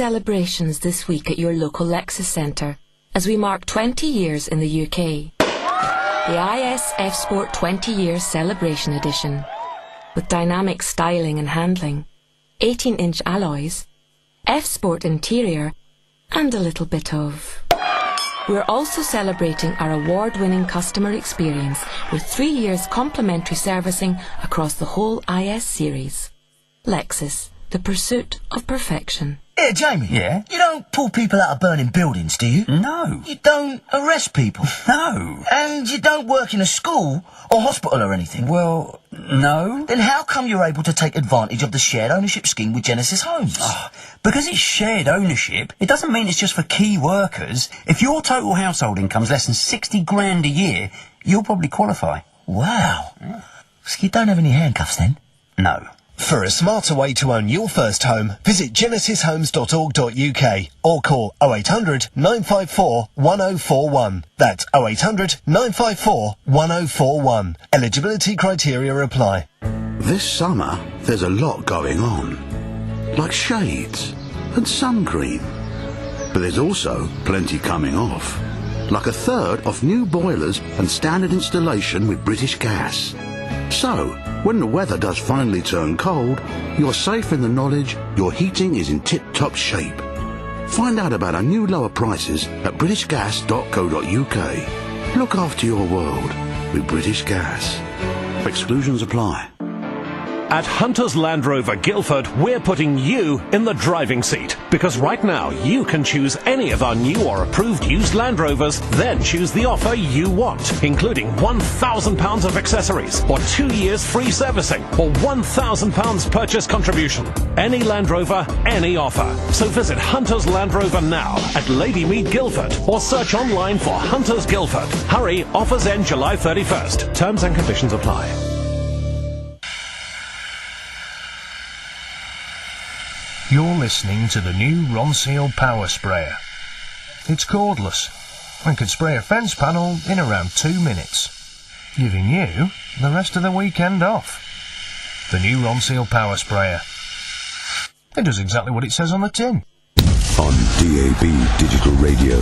celebrations this week at your local Lexus Centre as we mark 20 years in the UK. The IS F Sport 20 Years Celebration Edition, with dynamic styling and handling, 18-inch alloys, F Sport interior, and a little bit of... We're also celebrating our award-winning customer experience with 3 years complimentary servicing across the whole IS series. Lexus, the pursuit of perfection. Yeah, Jamie. Yeah? You don't pull people out of burning buildings, do you? No. You don't arrest people? No. And you don't work in a school or hospital or anything? Well, no. Then how come you're able to take advantage of the shared ownership scheme with Genesis Homes? Oh, because it's shared ownership, it doesn't mean it's just for key workers. If your total household income's less than 60 grand a year, you'll probably qualify. Wow. So you don't have any handcuffs then? No. For a smarter way to own your first home, visit genesishomes.org.uk or call 0800 954 1041. That's 0800 954 1041. Eligibility criteria apply. This summer, there's a lot going on, like shades and sun cream. But there's also plenty coming off, like a third of new boilers and standard installation with British Gas. So, when the weather does finally turn cold, you're safe in the knowledge your heating is in tip-top shape. Find out about our new lower prices at britishgas.co.uk. Look after your world with British Gas. Exclusions apply. At Hunter's Land Rover Guildford, we're putting you in the driving seat. Because right now, you can choose any of our new or approved used Land Rovers, then choose the offer you want, including £1,000 of accessories, or 2 years free servicing, or £1,000 purchase contribution. Any Land Rover, any offer. So visit Hunter's Land Rover now at Ladymead Guildford, or search online for Hunter's Guildford. Hurry, offers end July 31st. Terms and conditions apply. You're listening to the new Ronseal Power Sprayer. It's cordless and can spray a fence panel in around 2 minutes, giving you the rest of the weekend off. The new Ronseal Power Sprayer. It does exactly what it says on the tin. On DAB Digital Radio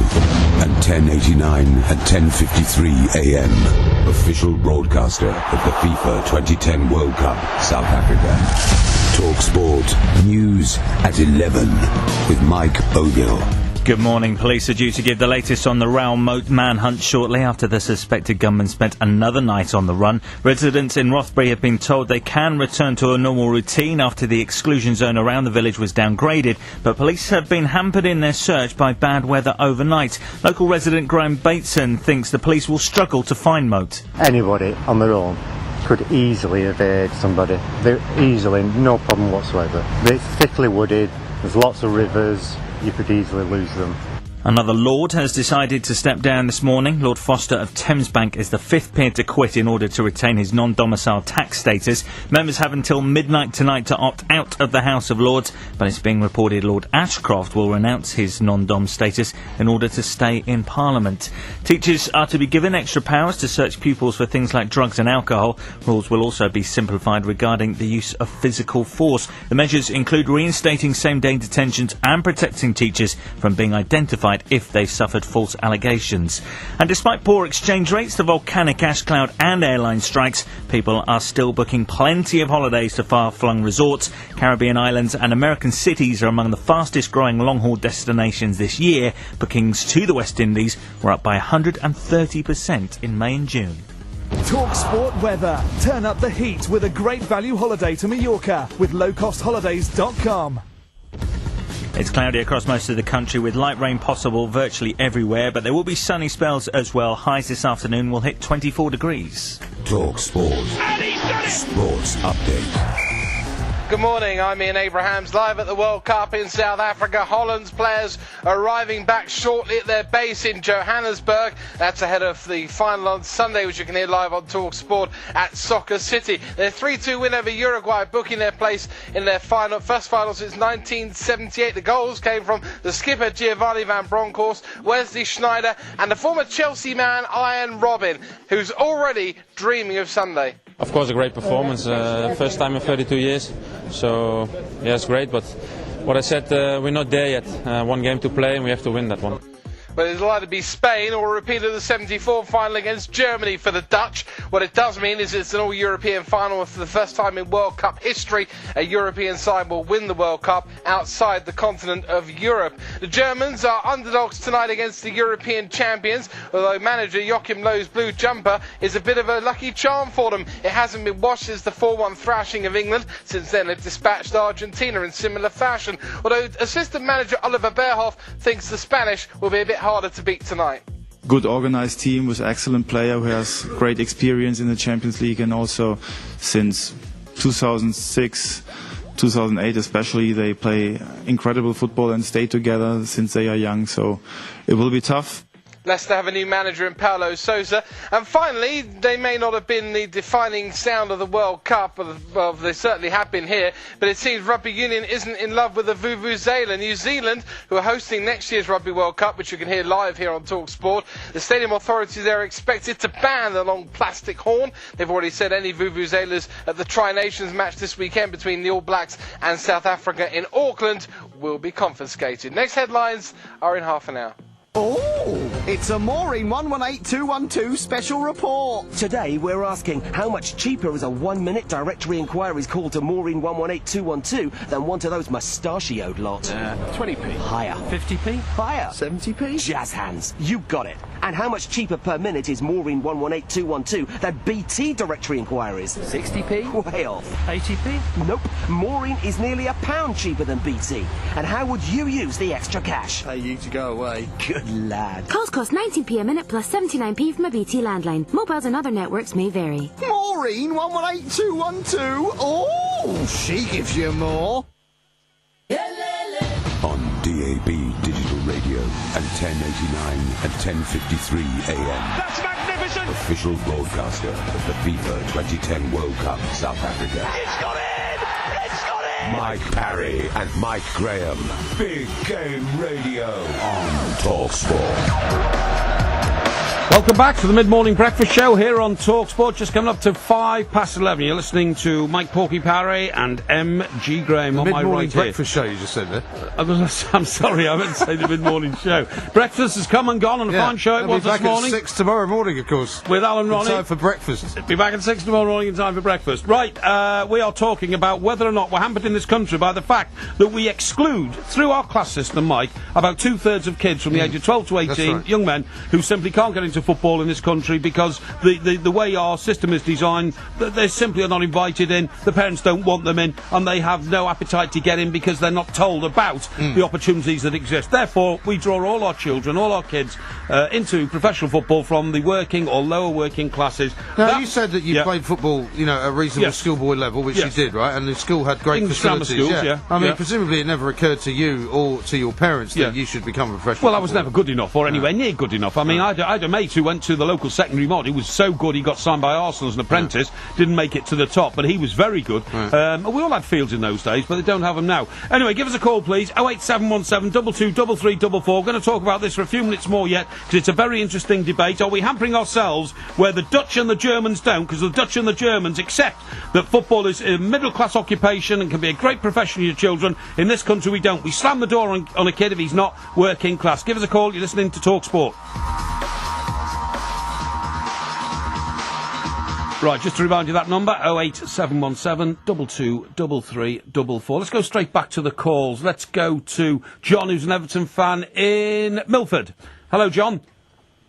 and 1089 and 1053 AM. Official broadcaster of the FIFA 2010 World Cup, South Africa. Talk Sport News at 11 with Mike Ogill. Good morning. Police are due to give the latest on the Raoul Moat manhunt shortly after the suspected gunman spent another night on the run. Residents in Rothbury have been told they can return to a normal routine after the exclusion zone around the village was downgraded, but police have been hampered in their search by bad weather overnight. Local resident Graham Bateson thinks the police will struggle to find Moat. Anybody on their own could easily evade somebody. They're easily, no problem whatsoever. It's thickly wooded, there's lots of rivers, you could easily lose them. Another Lord has decided to step down this morning. Lord Foster of Thamesbank is the fifth peer to quit in order to retain his non-domicile tax status. Members have until midnight tonight to opt out of the House of Lords, but it's being reported Lord Ashcroft will renounce his non-dom status in order to stay in Parliament. Teachers are to be given extra powers to search pupils for things like drugs and alcohol. Rules will also be simplified regarding the use of physical force. The measures include reinstating same-day detentions and protecting teachers from being identified if they've suffered false allegations. And despite poor exchange rates, the volcanic ash cloud and airline strikes, people are still booking plenty of holidays to far-flung resorts. Caribbean islands and American cities are among the fastest-growing long-haul destinations this year. Bookings to the West Indies were up by 130% in May and June. Talk Sport weather. Turn up the heat with a great value holiday to Mallorca with lowcostholidays.com. It's cloudy across most of the country with light rain possible virtually everywhere, but there will be sunny spells as well. Highs this afternoon will hit 24 degrees. Talk Sport. Sports Update. Good morning, I'm Ian Abrahams, live at the World Cup in South Africa. Holland's players arriving back shortly at their base in Johannesburg. That's ahead of the final on Sunday, which you can hear live on Talk Sport at Soccer City. Their 3-2 win over Uruguay, booking their place in their first final since 1978. The goals came from the skipper Giovanni van Bronckhorst, Wesley Sneijder, and the former Chelsea man Ian Robin, who's already dreaming of Sunday. Of course, a great performance. First time in 32 years. So, yeah, it's great, but what I said, we're not there yet. One game to play and we have to win that one. But it'll either be Spain or a repeat of the 74 final against Germany for the Dutch. What it does mean is it's an all-European final. For the first time in World Cup history, a European side will win the World Cup outside the continent of Europe. The Germans are underdogs tonight against the European champions, although manager Joachim Löw's blue jumper is a bit of a lucky charm for them. It hasn't been washed since the 4-1 thrashing of England. Since then, they've dispatched Argentina in similar fashion, although assistant manager Oliver Bierhoff thinks the Spanish will be a bit harder to beat tonight. Good organized team with excellent player who has great experience in the Champions League, and also since 2006, 2008 especially, they play incredible football and stay together since they are young, so it will be tough. Leicester have a new manager in Paulo Sousa. And finally, they may not have been the defining sound of the World Cup, well, they certainly have been here, but it seems rugby union isn't in love with the Vuvuzela. New Zealand, who are hosting next year's Rugby World Cup, which you can hear live here on Talk Sport, the stadium authorities there are expected to ban the long plastic horn. They've already said any Vuvuzelas at the Tri-Nations match this weekend between the All Blacks and South Africa in Auckland will be confiscated. Next headlines are in half an hour. Oh, it's a Maureen 118212 special report. Today we're asking how much cheaper is a 1-minute directory inquiries call to Maureen 118212 than one to those mustachioed lot. 20p. Higher. 50p. Higher. 70p. Jazz hands. You got it. And how much cheaper per minute is Maureen 118212 than BT directory inquiries? 60p. Way off. 80p. Nope. Maureen is nearly £1 cheaper than BT. And how would you use the extra cash? Pay you to go away. Good lad. Calls cost 19p a minute plus 79p from a BT landline. Mobiles and other networks may vary. Maureen 118212. Oh, she gives you more. On DAB Digital Radio and 1089 and 1053 AM. That's magnificent! Official broadcaster of the FIFA 2010 World Cup, South Africa. It's got in! It's got in! Mike Parry and Mike Graham. Big Game Radio on TalkSport. Welcome back to the mid-morning breakfast show here on TalkSport. Just coming up to 11:05. You're listening to Mike Porky Parry and M.G. Graham on my right here. Breakfast show, you just said there. I'm sorry, I meant to say the mid-morning show. Breakfast has come and gone, and a fine show it was this morning. We'll be back at 6 tomorrow morning, of course. With Alan Ronnie. In time for breakfast. Be back at 6 tomorrow morning in time for breakfast. Right, we are talking about whether or not we're hampered in this country by the fact that we exclude, through our class system, Mike, about 2/3 of kids from the age of 12 to 18, young men, who simply can't get into football in this country because the way our system is designed, they simply are not invited in, the parents don't want them in, and they have no appetite to get in because they're not told about the opportunities that exist. Therefore, we draw all our children, all our kids, into professional football from the working or lower working classes. Now, you said that you played football, at a reasonable schoolboy level, which you did, right? And the school had great English facilities. Schools, I mean, presumably it never occurred to you or to your parents that you should become a professional Well, I was never good enough, or anywhere near good enough. I mean, I had a mate who went to the local secondary mod. He was so good, he got signed by Arsenal as an apprentice, didn't make it to the top, but he was very good. We all had fields in those days, but they don't have them now. Anyway, give us a call, please, 08717 223344. We're going to talk about this for a few minutes more yet, because it's a very interesting debate. Are we hampering ourselves where the Dutch and the Germans don't? Because the Dutch and the Germans accept that football is a middle-class occupation and can be a great profession for your children. In this country, we don't. We slam the door on a kid if he's not working class. Give us a call. You're listening to Talk Sport. Right, just to remind you that number, 08717 223344. Let's go straight back to the calls. Let's go to John, who's an Everton fan in Milford. Hello, John.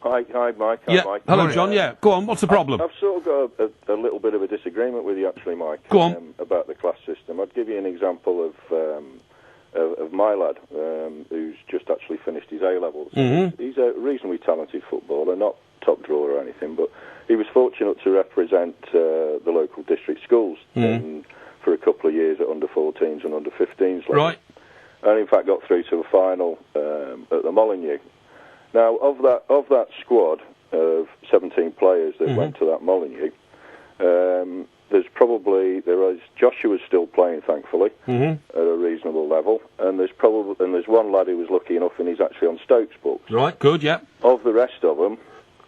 Hi, Mike. Yeah. Mike. Hello, John. Yeah, go on. What's the problem? I've sort of got a little bit of a disagreement with you, actually, Mike. Go on. About the class system. I'd give you an example of my lad, who's just actually finished his A-levels. Mm-hmm. He's a reasonably talented footballer, not top drawer or anything, but he was fortunate to represent the local district schools for a couple of years at under-14s and under-15s level. Right. And in fact got through to the final at the Molineux. Now, of that squad of 17 players that went to that Molineux, Joshua's still playing, thankfully, at a reasonable level, and there's one lad who was lucky enough and he's actually on Stoke's books. Right, good, yeah. Of the rest of them,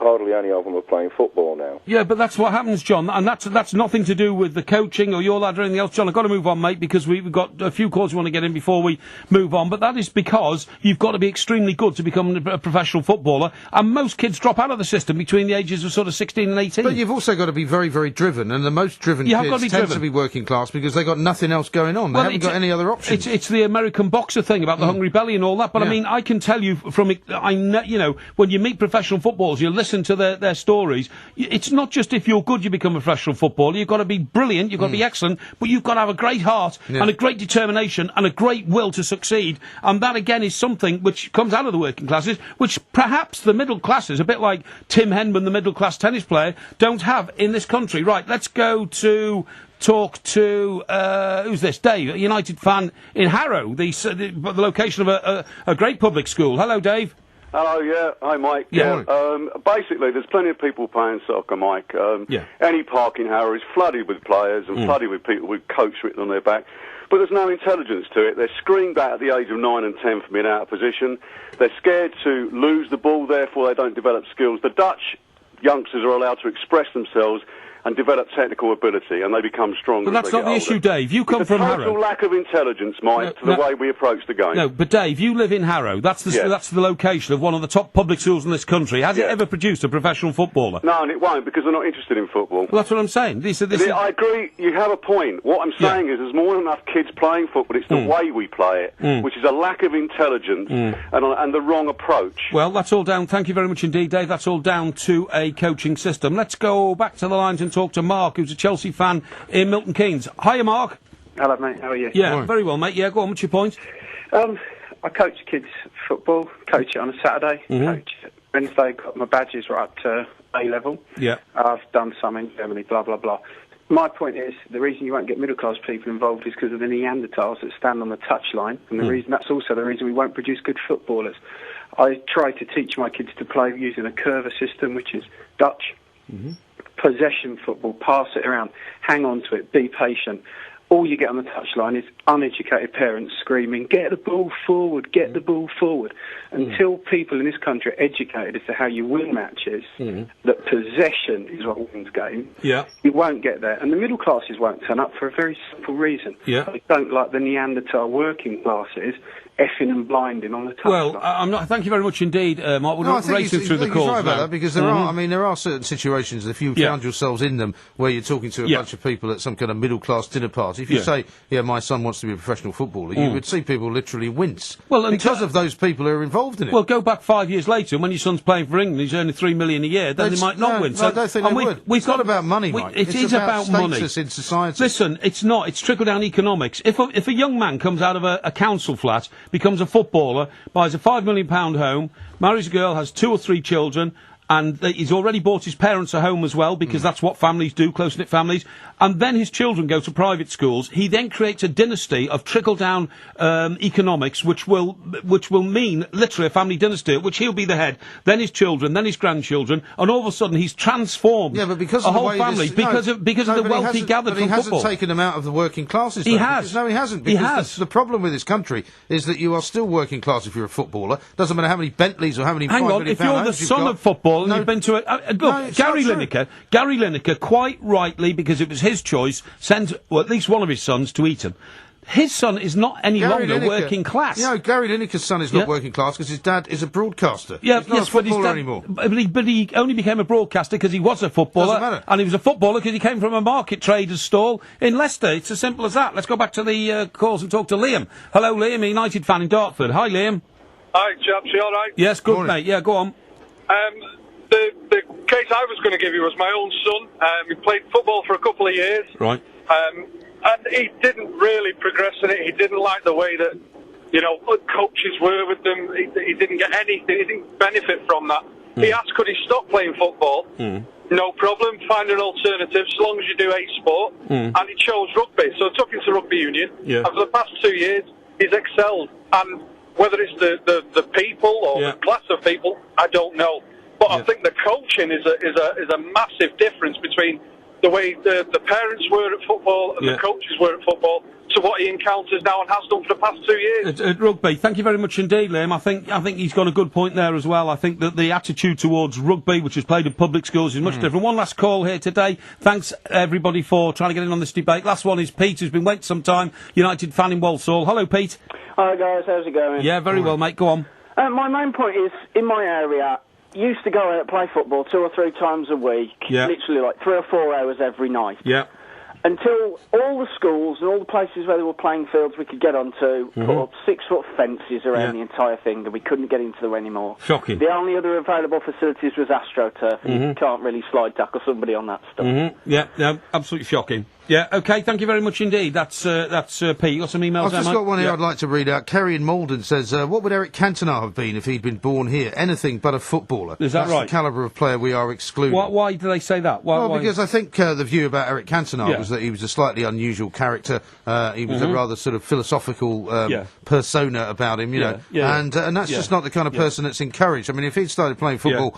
hardly any of them are playing football now. Yeah, but that's what happens, John, and that's nothing to do with the coaching or your lad or anything else. John, I've got to move on, mate, because we've got a few calls we want to get in before we move on, but that is because you've got to be extremely good to become a professional footballer, and most kids drop out of the system between the ages of sort of 16 and 18. But you've also got to be very, very driven, and the most driven kids tend to be working class because they've got nothing else going on. They haven't got any other options. It's the American boxer thing about the hungry belly and all that, but I mean, I can tell you from, you know, when you meet professional footballers, you listen to their stories, it's not just if you're good you become a professional footballer, you've got to be brilliant, you've got to be excellent, but you've got to have a great heart and a great determination and a great will to succeed, and that again is something which comes out of the working classes, which perhaps the middle classes, a bit like Tim Henman, the middle class tennis player, don't have in this country. Right, let's go to talk to, who's this? Dave, a United fan in Harrow, the location of a great public school. Hello, Dave. Hello, yeah. Hi, Mike. Yeah. Basically, there's plenty of people playing soccer, Mike. Any park in Harrow is flooded with players and flooded with people with coats written on their back. But there's no intelligence to it. They're screamed at the age of 9 and 10 for being out of position. They're scared to lose the ball, therefore they don't develop skills. The Dutch youngsters are allowed to express themselves and develop technical ability, and they become stronger. But that's not the issue, Dave. You come from Harrow. It's a total Harrow. lack of intelligence, Mike, to the way we approach the game. No, but Dave, you live in Harrow. That's the location of one of the top public schools in this country. Has it ever produced a professional footballer? No, and it won't, because they're not interested in football. Well, that's what I'm saying. I agree, you have a point. What I'm saying is there's more than enough kids playing football. It's the way we play it, which is a lack of intelligence and the wrong approach. Well, that's all down, thank you very much indeed, Dave, that's all down to a coaching system. Let's go back to the lines and talk to Mark, who's a Chelsea fan in Milton Keynes. Hiya, Mark. Hello, mate. How are you? Yeah, very well, mate. Yeah, go on. What's your point? I coach kids football. Coach it on a Saturday. Coach it Wednesday. Got my badges right up to A level. Yeah. I've done some in Germany. Blah blah blah. My point is the reason you won't get middle class people involved is because of the Neanderthals that stand on the touchline, and the reason that's also the reason we won't produce good footballers. I try to teach my kids to play using a curver system, which is Dutch. Possession football, pass it around, hang on to it, be patient. All you get on the touchline is uneducated parents screaming, get the ball forward, get the ball forward. Until people in this country are educated as to how you win matches, that possession is what wins games, you won't get there. And the middle classes won't turn up for a very simple reason. They don't like the Neanderthal working classes effing and blinding on the touchline. Well, I'm not. Thank you very much indeed, Mark. We're not racing through the calls right about now. that, because there are. I mean, there are certain situations, if you found yourselves in them, where you're talking to a bunch of people at some kind of middle class dinner party. If you say, "Yeah, my son wants to be a professional footballer," you would see people literally wince. Well, because of those people who are involved in it. Well, go back 5 years later, when your son's playing for England, he's earning $3 million a year. Then they might not win. No, I don't think they would. It's not about money, Mike. It is about money. Status in society. Listen, it's not. It's trickle-down economics. If a young man comes out of a council flat, becomes a footballer, buys a £5 million home, marries a girl, has 2 or 3 children, and he's already bought his parents a home as well, because that's what families do, close-knit families, and then his children go to private schools, he then creates a dynasty of trickle-down economics, which will mean literally a family dynasty, which he'll be the head, then his children, then his grandchildren, and all of a sudden he's transformed because a of the whole way family because of the wealth he gathered from football. But he hasn't taken them out of the working classes. He has. No, he hasn't. Because the problem with this country is that you are still working class if you're a footballer. Doesn't matter how many Bentleys or how many. Hang on, if you're the son of football and you've been to Gary Lineker, quite rightly, because it was his choice, sent at least one of his sons to Eton. His son is not any longer working class. You know, Gary Lineker's son is not working class because his dad is a broadcaster. Yeah, he's not a footballer anymore. But he only became a broadcaster because he was a footballer. Doesn't matter. And he was a footballer because he came from a market trader's stall in Leicester. It's as simple as that. Let's go back to the calls and talk to Liam. Hello, Liam, a United fan in Dartford. Hi, Liam. Hi, chaps. You all right? Yes, good, mate. Yeah, go on. The case I was going to give you was my own son. He played football for a couple of years. Right. And he didn't really progress in it. He didn't like the way that, coaches were with them. He didn't get anything. He didn't benefit from that. He asked, could he stop playing football? No problem. Find an alternative, as long as you do a sport. And he chose rugby. So I took him to rugby union. Yeah. And for the past 2 years, he's excelled. And whether it's the people or the class of people, I don't know. But I think the coaching is a massive difference between the way the parents were at football and the coaches were at football to what he encounters now and has done for the past 2 years. At rugby, thank you very much indeed, Liam. I think he's got a good point there as well. I think that the attitude towards rugby, which is played in public schools, is much different. One last call here today. Thanks, everybody, for trying to get in on this debate. Last one is Pete, who's been waiting some time, United fan in Walsall. Hello, Pete. Hi, guys. How's it going? Yeah, very well, mate. Go on. My main point is, in my area, used to go out and play football 2 or 3 times a week, literally like 3 or 4 hours every night. Yeah. Until all the schools and all the places where they were playing fields we could get onto put up 6-foot fences around the entire thing, and we couldn't get into them anymore. Shocking. The only other available facilities was AstroTurf, and you can't really slide tackle somebody on that stuff. Yeah, no, absolutely shocking. Yeah, OK, thank you very much indeed. That's Pete. You got some emails there, I've just got one here I'd like to read out. Kerry in Malden says, what would Eric Cantona have been if he'd been born here? Anything but a footballer. Is that right? That's the calibre of player we are excluding. Why do they say that? Why? Because I think the view about Eric Cantona was that he was a slightly unusual character. He was a rather sort of philosophical persona about him, you know. And that's just not the kind of person that's encouraged. I mean, if he'd started playing football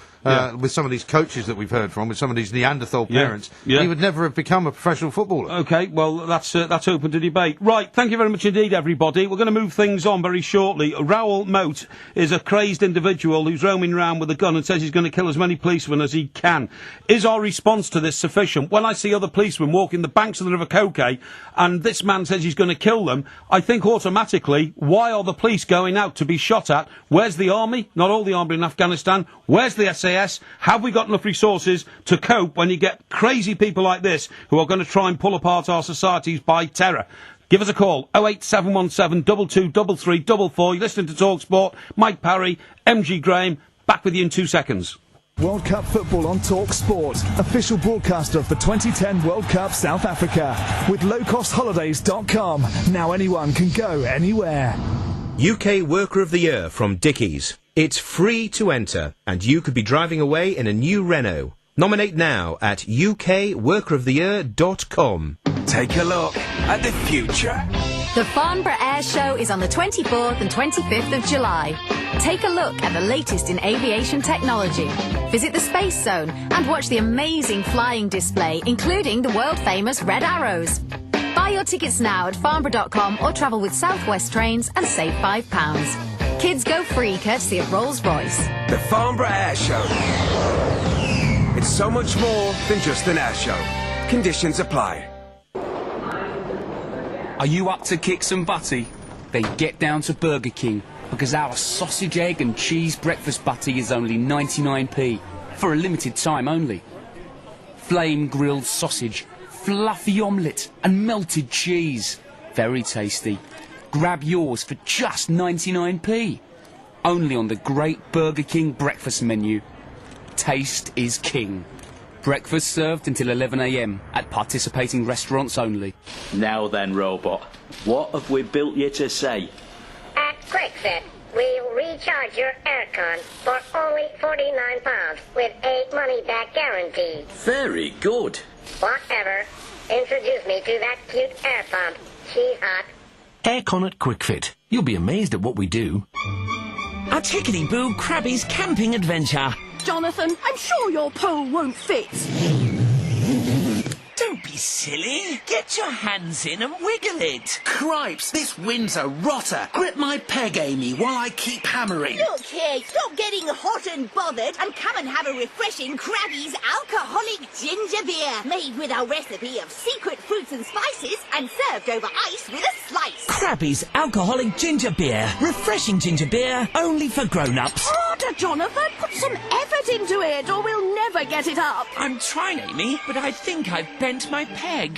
with some of these coaches that we've heard from, with some of these Neanderthal parents, he would never have become a professional footballer. OK, well, that's open to debate. Right, thank you very much indeed, everybody. We're going to move things on very shortly. Raoul Moat is a crazed individual who's roaming around with a gun and says he's going to kill as many policemen as he can. Is our response to this sufficient? When I see other policemen walking the banks of the River Koke and this man says he's going to kill them, I think automatically, why are the police going out to be shot at? Where's the army? Not all the army in Afghanistan. Where's the SAS? Have we got enough resources to cope when you get crazy people like this who are going to try and pull apart our societies by terror? Give us a call, 08717 223344. You're listening to TalkSport. Mike Parry, MG Graham, back with you in 2 seconds. World Cup football on TalkSport, official broadcaster of the 2010 World Cup South Africa. With lowcostholidays.com, now anyone can go anywhere. UK Worker of the Year from Dickies. It's free to enter, and you could be driving away in a new Renault. Nominate now at ukworkeroftheyear.com. Take a look at the future. The Farnborough Air Show is on the 24th and 25th of July. Take a look at the latest in aviation technology. Visit the Space Zone and watch the amazing flying display, including the world-famous Red Arrows. Buy your tickets now at farnborough.com or travel with South West Trains and save £5. Kids go free courtesy of Rolls-Royce. The Farnborough Air Show. It's so much more than just an air show. Conditions apply. Are you up to kick some butty? Then get down to Burger King, because our sausage, egg and cheese breakfast butty is only 99p, for a limited time only. Flame grilled sausage, fluffy omelette and melted cheese. Very tasty. Grab yours for just 99p. Only on the great Burger King breakfast menu. Taste is king. Breakfast served until 11 a.m. at participating restaurants only. Now then, robot, what have we built you to say? At QuickFit, we'll recharge your aircon for only £49 with a money-back guarantee. Very good. Whatever. Introduce me to that cute air pump. She's hot. Aircon at QuickFit. You'll be amazed at what we do. A tickety-boo Krabby's camping adventure. Jonathan, I'm sure your pole won't fit. Don't be silly. Get your hands in and wiggle it. Cripes, this wind's a rotter. Grip my peg, Amy, while I keep hammering. Look here, stop getting hot and bothered and come and have a refreshing Krabby's alcoholic ginger beer. Made with a recipe of secret fruits and spices and served over ice with a slice. Krabby's alcoholic ginger beer. Refreshing ginger beer, only for grown-ups. Harder, Jonathan. Put some effort into it or we'll never get it up. I'm trying, Amy, but I think I've bent my peg.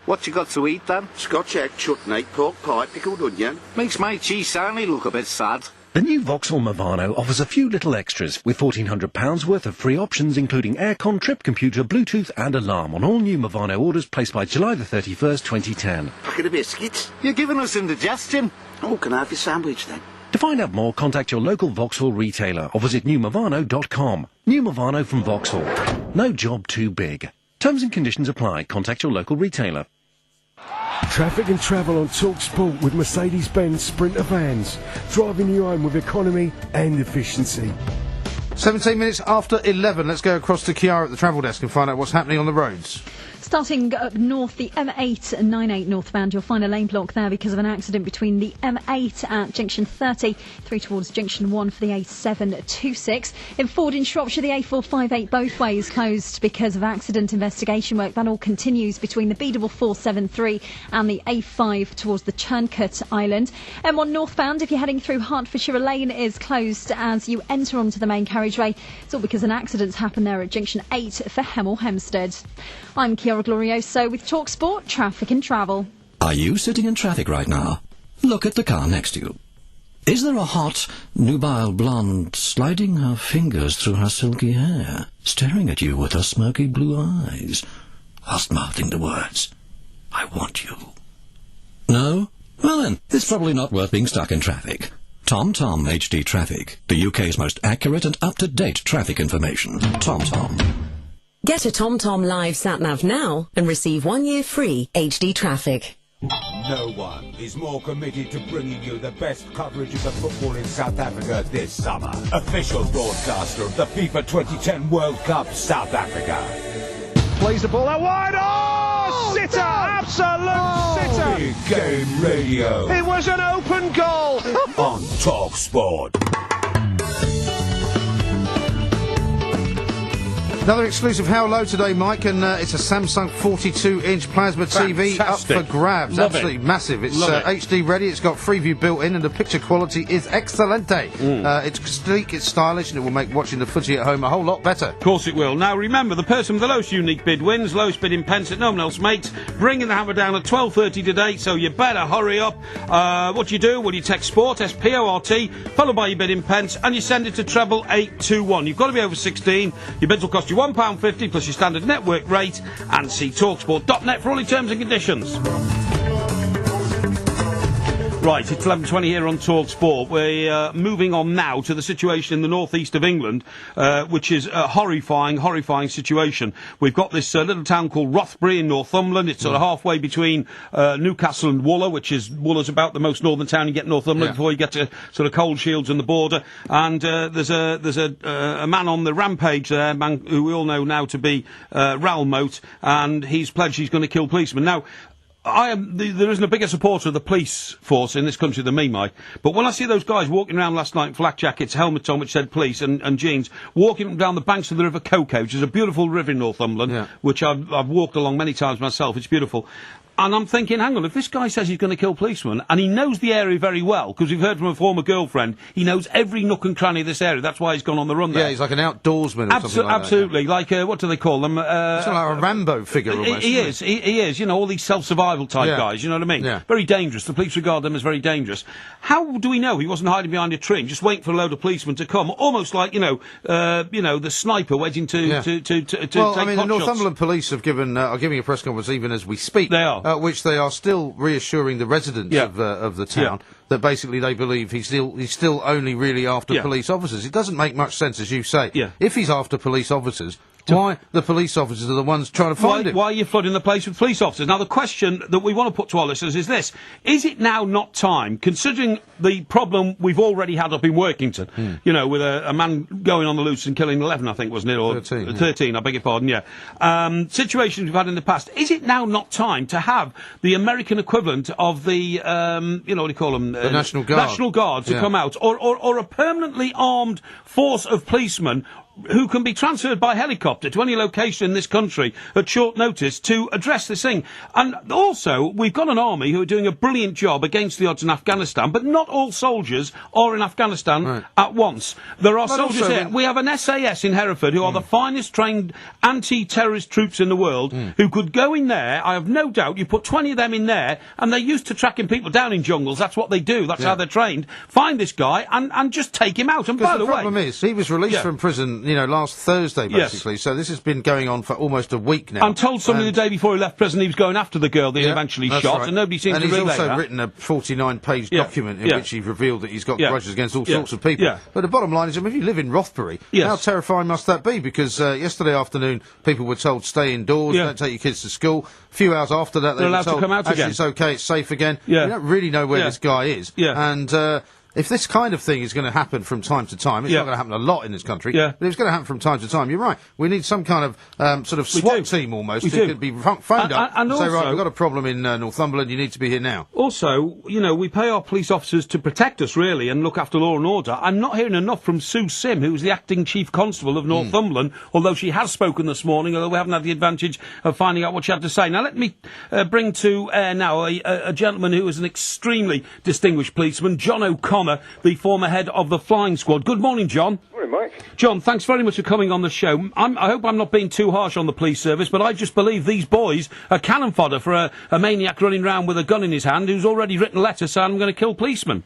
What you got to eat, then? Scotch egg, chutney, pork pie, pickled onion. Makes my cheese certainly look a bit sad. The new Vauxhall Movano offers a few little extras, with £1,400 worth of free options, including aircon, trip computer, Bluetooth and alarm on all new Movano orders placed by July the 31st, 2010. Packet of biscuits? You're giving us indigestion. Oh, can I have your sandwich, then? To find out more, contact your local Vauxhall retailer or visit newmovano.com. New Movano from Vauxhall. No job too big. Terms and conditions apply. Contact your local retailer. Traffic and travel on TalkSport with Mercedes-Benz Sprinter vans. Driving you home with economy and efficiency. 17 minutes after 11. Let's go across to Chiara at the travel desk and find out what's happening on the roads. Starting up north, the M8 and 98 northbound, you'll find a lane block there because of an accident between the M8 at junction 30 through towards junction 1 for the A726. In Ford in Shropshire, the A458 both ways closed because of accident investigation work. That all continues between the B473 and the A5 towards the Churncut Island. M1 northbound, if you're heading through Hertfordshire, lane is closed as you enter onto the main carriageway. It's all because an accident's happened there at junction 8 for Hemel Hempstead. I'm Chiara Glorioso with TalkSport, Traffic and Travel. Are you sitting in traffic right now? Look at the car next to you. Is there a hot, nubile blonde sliding her fingers through her silky hair, staring at you with her smoky blue eyes, whilst mouthing the words, "I want you"? No? Well then, it's probably not worth being stuck in traffic. TomTom HD Traffic, the UK's most accurate and up-to-date traffic information. TomTom. Get a TomTom Live sat-nav now and receive 1 year free HD traffic. No one is more committed to bringing you the best coverage of the football in South Africa this summer. Official broadcaster of the FIFA 2010 World Cup, South Africa. Plays the ball out wide. Oh, sitter! Absolute sitter! Big Game Radio. It was an open goal. On TalkSport. Another exclusive How Low today, Mike, and it's a Samsung 42-inch plasma TV Fantastic. up for grabs. Love Absolutely it. massive. It's Love it. HD ready, it's got Freeview built in, and the picture quality is excelente. It's sleek, it's stylish, and it will make watching the footy at home a whole lot better. Of course it will. Now remember, the person with the lowest unique bid wins. Lowest bid in pence that no one else makes. Bringing the hammer down at 12:30 today, so you better hurry up. What do you do? Well, you text SPORT, S-P-O-R-T, followed by your bid in pence, and you send it to 88821. You've got to be over 16. Your bids will cost you £1.50 plus your standard network rate, and see talksport.net for all your terms and conditions. Right, it's 11:20 here on TalkSport. We're moving on now to the situation in the northeast of England, which is a horrifying situation. We've got this little town called Rothbury in Northumberland. It's sort of halfway between Newcastle and Wooler, Wooler's about the most northern town you get in Northumberland before you get to sort of Cold Shields and the border. And there's a man on the rampage there, who we all know now to be Raoul Moat, and he's pledged he's going to kill policemen. Now, there isn't a bigger supporter of the police force in this country than me, Mike. But when I see those guys walking around last night in flak jackets, helmets on which said police, and jeans, walking down the banks of the River Cocoa, which is a beautiful river in Northumberland, which I've walked along many times myself, it's beautiful. And I'm thinking, hang on, if this guy says he's going to kill policemen, and he knows the area very well, because we've heard from a former girlfriend, he knows every nook and cranny of this area, that's why he's gone on the run there. Yeah, he's like an outdoorsman or something like absolutely, that. like, what do they call them? It's like a Rambo figure almost. He is, you know, all these self-survival type guys, you know what I mean? Yeah. Very dangerous, the police regard them as very dangerous. How do we know he wasn't hiding behind a tree and just waiting for a load of policemen to come, almost like, the sniper waiting to take Well, I mean, the pot Northumberland shots. Police have are giving a press conference even as we speak. They are. Which they are still reassuring the residents of the town that basically they believe he's still only really after police officers. It doesn't make much sense, as you say. If he's after police officers, why the police officers are the ones trying to find him? Why are you flooding the place with police officers? Now, the question that we want to put to our listeners is this. Is it now not time, considering the problem we've already had up in Workington, with a man going on the loose and killing 11, I think, wasn't it? Or 13, I beg your pardon, situations we've had in the past. Is it now not time to have the American equivalent of the, what do you call them? The National Guard. National Guard to come out, or a permanently armed force of policemen who can be transferred by helicopter to any location in this country at short notice to address this thing. And also, we've got an army who are doing a brilliant job against the odds in Afghanistan, but not all soldiers are in Afghanistan at once. There are soldiers here. We have an SAS in Hereford who are the finest trained anti-terrorist troops in the world who could go in there. I have no doubt you put 20 of them in there, and they're used to tracking people down in jungles. That's what they do. That's how they're trained. Find this guy and just take him out. And by the way, the problem is, he was released from prison last Thursday, basically. So this has been going on for almost a week now. I'm told somebody the day before he left prison he was going after the girl that he eventually shot, and nobody seems to relay that. And he's also written a 49-page document in which he revealed that he's got grudges against all sorts of people. But the bottom line is, if you live in Rothbury, how terrifying must that be? Because yesterday afternoon, people were told, stay indoors, don't take your kids to school. A few hours after that, they were told, to come out actually, again. it's okay, it's safe again. You don't really know where this guy is. And if this kind of thing is going to happen from time to time, it's not going to happen a lot in this country, but it's going to happen from time to time. You're right. We need some kind of sort of SWAT team almost who could be phoned up and say, right, we've got a problem in Northumberland, you need to be here now. Also, you know, we pay our police officers to protect us, really, and look after law and order. I'm not hearing enough from Sue Sim, who's the acting chief constable of Northumberland, although she has spoken this morning, although we haven't had the advantage of finding out what she had to say. Now, let me bring to air now a gentleman who is an extremely distinguished policeman, John O'Connor, the former head of the flying squad. Good morning, John. Morning, Mike. John, thanks very much for coming on the show. I hope I'm not being too harsh on the police service, but I just believe these boys are cannon fodder for a maniac running around with a gun in his hand who's already written letters saying I'm going to kill policemen.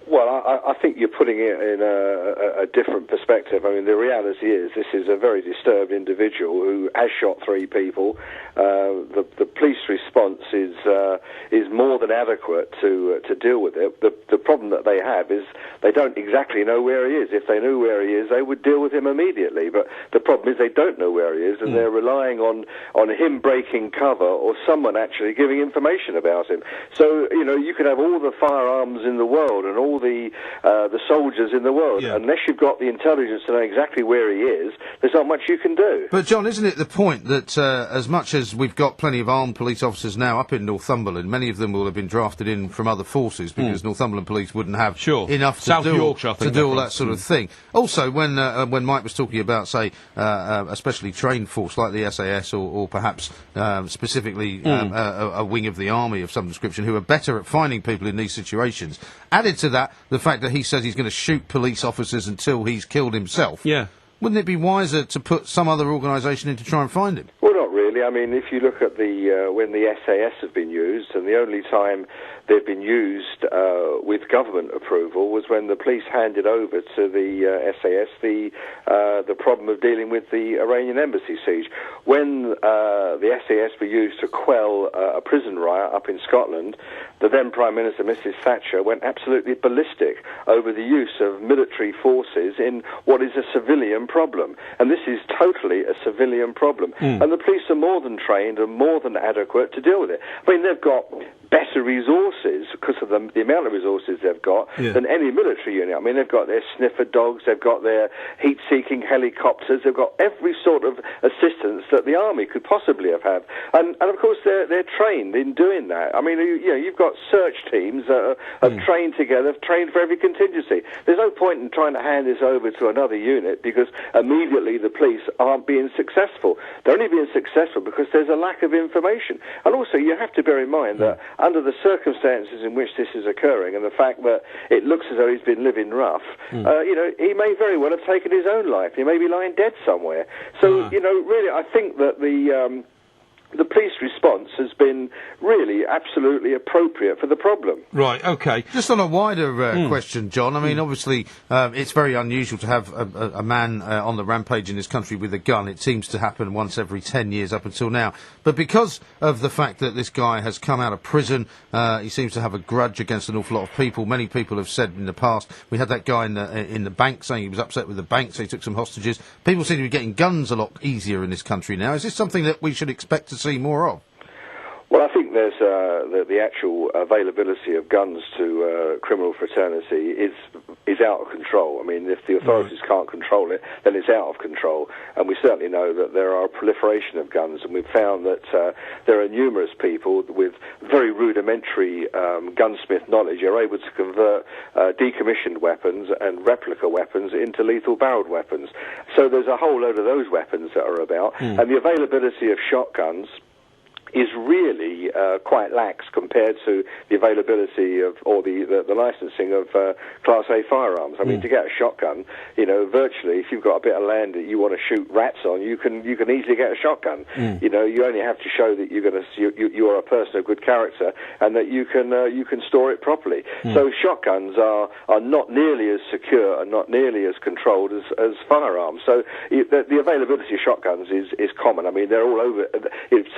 Well, I think you're putting it in a different perspective. I mean, the reality is this is a very disturbed individual who has shot 3 people. The police response is more than adequate to deal with it. The problem that they have is they don't exactly know where he is. If they knew where he is, they would deal with him immediately. But the problem is they don't know where he is, and they're relying on him breaking cover or someone actually giving information about him. So, you know, you can have all the firearms in the world and all the soldiers in the world. Unless you've got the intelligence to know exactly where he is, there's not much you can do. But, John, isn't it the point that as much as we've got plenty of armed police officers now up in Northumberland, many of them will have been drafted in from other forces because Northumberland police wouldn't have enough to do all that sort of thing. Also, when Mike was talking about, say, a specially trained force like the SAS or perhaps specifically a wing of the army of some description who are better at finding people in these situations, added to that the fact that he says he's going to shoot police officers until he's killed himself. Wouldn't it be wiser to put some other organisation in to try and find him? Well, not really. I mean, if you look at when the SAS have been used, and the only time they've been used with government approval was when the police handed over to the SAS the problem of dealing with the Iranian embassy siege. When the SAS were used to quell a prison riot up in Scotland, the then Prime Minister, Mrs. Thatcher, went absolutely ballistic over the use of military forces in what is a civilian problem. And this is totally a civilian problem. And the police are more than trained and more than adequate to deal with it. I mean, they've got better resources because of the amount of resources they've got than any military unit. I mean, they've got their sniffer dogs, they've got their heat-seeking helicopters, they've got every sort of assistance that the army could possibly have had. And of course, they're trained in doing that. I mean, you know, you've got search teams that have trained together, trained for every contingency. There's no point in trying to hand this over to another unit because immediately the police aren't being successful. They're only being successful because there's a lack of information. And also, you have to bear in mind that under the circumstances in which this is occurring and the fact that it looks as though he's been living rough, you know, he may very well have taken his own life. He may be lying dead somewhere. So, you know, really, I think that the police response has been really absolutely appropriate for the problem. Right, OK. Just on a wider question, John, I mean, obviously, it's very unusual to have a man on the rampage in this country with a gun. It seems to happen once every 10 years up until now. But because of the fact that this guy has come out of prison, he seems to have a grudge against an awful lot of people. Many people have said in the past, we had that guy in the bank saying he was upset with the bank, so he took some hostages. People seem to be getting guns a lot easier in this country now. Is this something that we should expect to see more of? Well, I think there's the actual availability of guns to criminal fraternity is out of control. I mean, if the authorities can't control it, then it's out of control. And we certainly know that there are a proliferation of guns, and we've found that there are numerous people with very rudimentary gunsmith knowledge are able to convert decommissioned weapons and replica weapons into lethal barreled weapons. So there's a whole load of those weapons that are about, and the availability of shotguns is really quite lax compared to the availability of, or the licensing of Class A firearms. I mean, to get a shotgun, you know, virtually, if you've got a bit of land that you want to shoot rats on, you can easily get a shotgun. You know, you only have to show that you are a person of good character and that you can store it properly. So shotguns are not nearly as secure and not nearly as controlled as firearms. So the availability of shotguns is common. I mean, they're all over.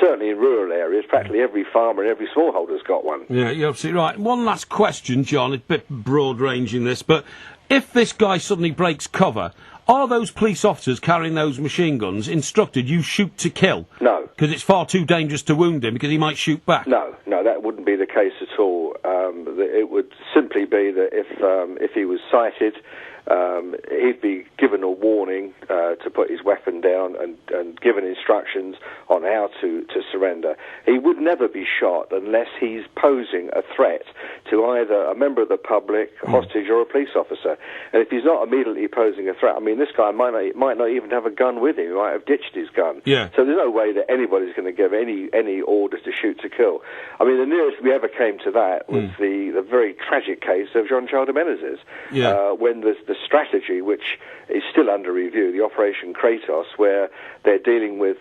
Certainly in rural areas, practically every farmer and every smallholder's got one. Yeah, you're absolutely right. One last question, John, a bit broad-ranging this, but if this guy suddenly breaks cover, Are those police officers carrying those machine guns instructed you shoot to kill? No. Because it's far too dangerous to wound him because he might shoot back? No, that wouldn't be the case at all. It would simply be that if he was sighted, he'd be given a warning to put his weapon down and given instructions on how to surrender. He would never be shot unless he's posing a threat to either a member of the public, a hostage, or a police officer. And if he's not immediately posing a threat, I mean, this guy might not even have a gun with him. He might have ditched his gun. Yeah. So there's no way that anybody's going to give any orders to shoot to kill. I mean, the nearest we ever came to that was the very tragic case of Jean-Charles de Menezes, when the strategy, which is still under review, the Operation Kratos, where they're dealing with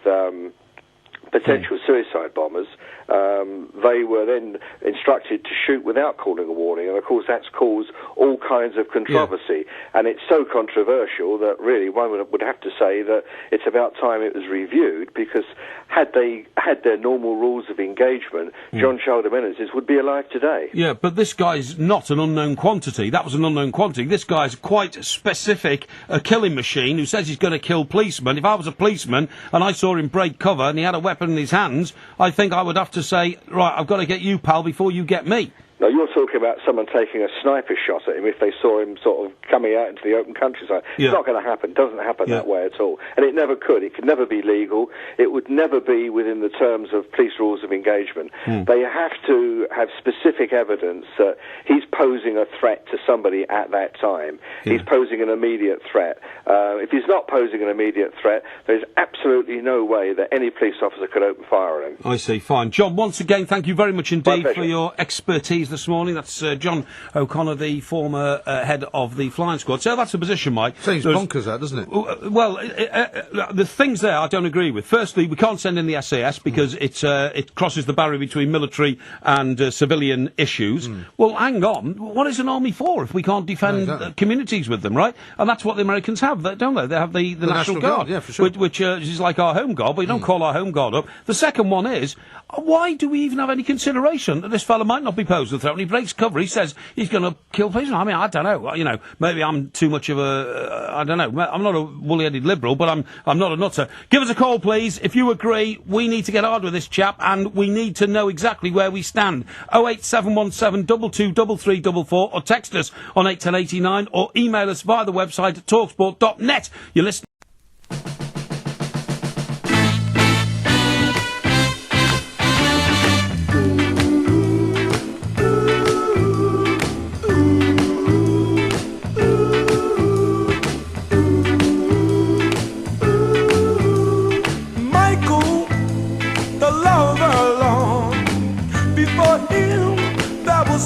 potential suicide bombers, they were then instructed to shoot without calling a warning, and of course that's caused all kinds of controversy, and it's so controversial that really one would have to say that it's about time it was reviewed, because had they had their normal rules of engagement, Jean-Charles de Menezes would be alive today. Yeah, but this guy's not an unknown quantity. That was an unknown quantity. This guy's quite specific, a killing machine who says he's going to kill policemen. If I was a policeman and I saw him break cover and he had a weapon in his hands, I think I would have to say, right, I've got to get you, pal, before you get me. Now, you're talking about someone taking a sniper shot at him if they saw him sort of coming out into the open countryside. Yeah. It's not going to happen. It doesn't happen that way at all. And it never could. It could never be legal. It would never be within the terms of police rules of engagement. They have to have specific evidence that he's posing a threat to somebody at that time. He's posing an immediate threat. If he's not posing an immediate threat, there's absolutely no way that any police officer could open fire on him. I see, fine. John, once again, thank you very much indeed for your expertise this morning. That's John O'Connor, the former head of the flying squad. So that's the position, Mike. Seems bonkers, that, doesn't it? Well, the things there I don't agree with. Firstly, we can't send in the SAS because it crosses the barrier between military and civilian issues. Well, hang on. What is an army for if we can't defend communities with them, right? And that's what the Americans have, don't they? They have the National Guard, yeah, for sure. which is like our Home Guard, but you don't call our Home Guard up. The second one is, why do we even have any consideration that this fella might not be posed a threat? When he breaks cover, he says he's going to kill policemen. I mean, I don't know. You know, maybe I'm too much of a, I don't know. I'm not a woolly-headed liberal, but I'm not a nutter. Give us a call, please. If you agree, we need to get hard with this chap, and we need to know exactly where we stand. 08717 223344, or text us on 81089, or email us via the website at talksport.net. You're listening.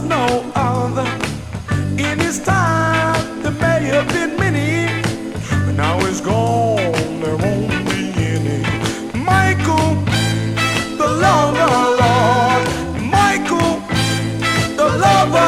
No other. In his time, there may have been many, but now it's gone, there won't be any. Michael, the lover, Lord. Michael, the lover.